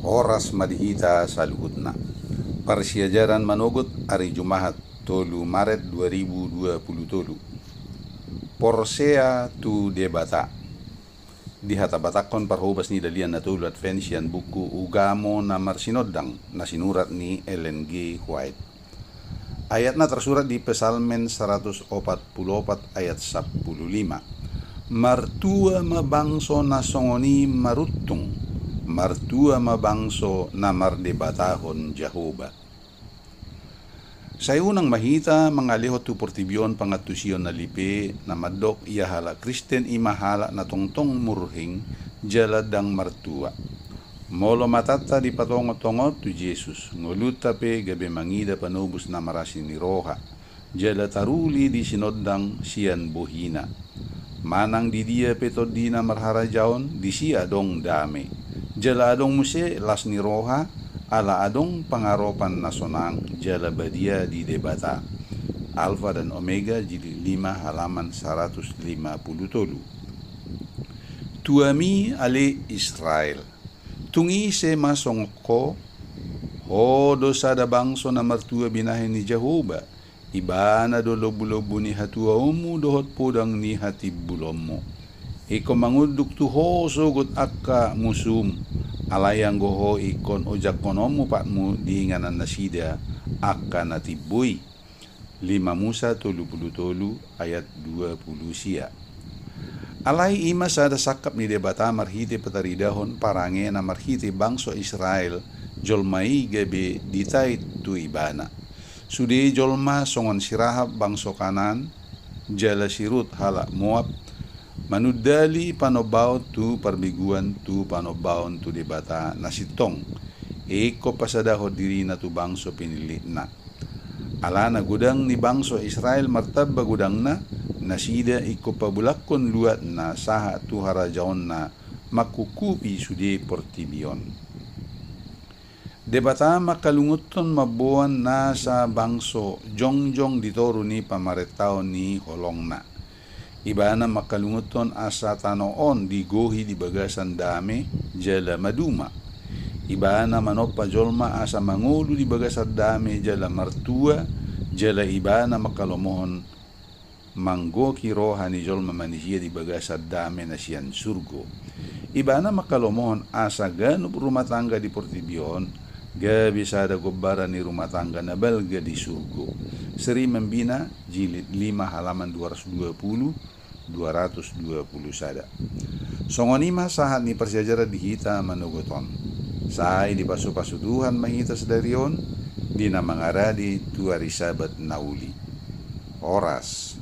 Oras madihita sa luhutna. Parsiajaran manogot ari Jumahat 3 Maret 2023. Porsea tu debata. Di hatabatakon parhubas ni dalian na tulo Adventian buku Ugamo na Marsinodang na sinurat ni Ellen G. White. Ayat na tersurat di Pesalmen 144 ayat 15. Martua mabangso na songoni marutung, martua mabangso na mardebatahon Jehovah. Sa unang mahita, mga lihot tu portibyon pangatusyon na lipe na madok iyahala Kristen imahala na tongtong murhing jaladang martua. Molo matata di patongot-tongot tu Jesus, nguluta pe gabi mangida panubos na marasin ni Roha, jala taruli di sinodang siyan bohina. Manang di dia petod di na marharajaon, di siya dong dame. Jala adong muse las ni Roha, ala adong pangaropan na sonang jala badia di debata. Alfa dan Omega jilid 5 halaman 150. Tuami ale Israel. Tungi se masong ko, ho dosa da bangso na martua binahin ni Jehovah. Iba na do lobu-lobu ni hatua umu dohot podang ni hati bulomo. Iko manguduk tu ho sugut akka musum. Alayang goho ikon ojak konomu patmu diinganan nasida akka natibui. 5 Musa 33 ayat 20 sia. Alay ima sada sakap ni debata marhiti pataridahon parange na marhiti bangso Israel jolmai gabe ditait tu ibana. Sudi jolma songon sirahab bangso kanan jala sirut hala Moab manudali panobaw tu parbiguan tu panobaon tu debata nasitong eko pasadahod diri na tu bangso pinili na. Ala na gudang ni bangso Israel martab bagudang na nasida iko pabulakon luat na saha tu harajaon na makukupi sudi portibion. Debata makalunguton mabuan na sa bangso jongjong ditoro ni pamaretaw ni holong na. Iba na makalunguton asa tanoon di gohi di bagasan dame jala maduma. Iba na manopa jolma asa mangulo di bagasan dame jala martua jala iba na makalomohon manggo kiroha ni jolma manisya di bagasan dame na siyan surgo. Iba na makalomohon asa ganup rumah tangga di portibion gabi sada gobara ni rumah tangga na balga di surgo. Seri Membina jilid 5 halaman 220 sada. Songonima sahat ni persajara dihita manugoton. Saay di pasu-pasuduhan mahita sedarion di na mangaradi tuari sabat nauli. Oras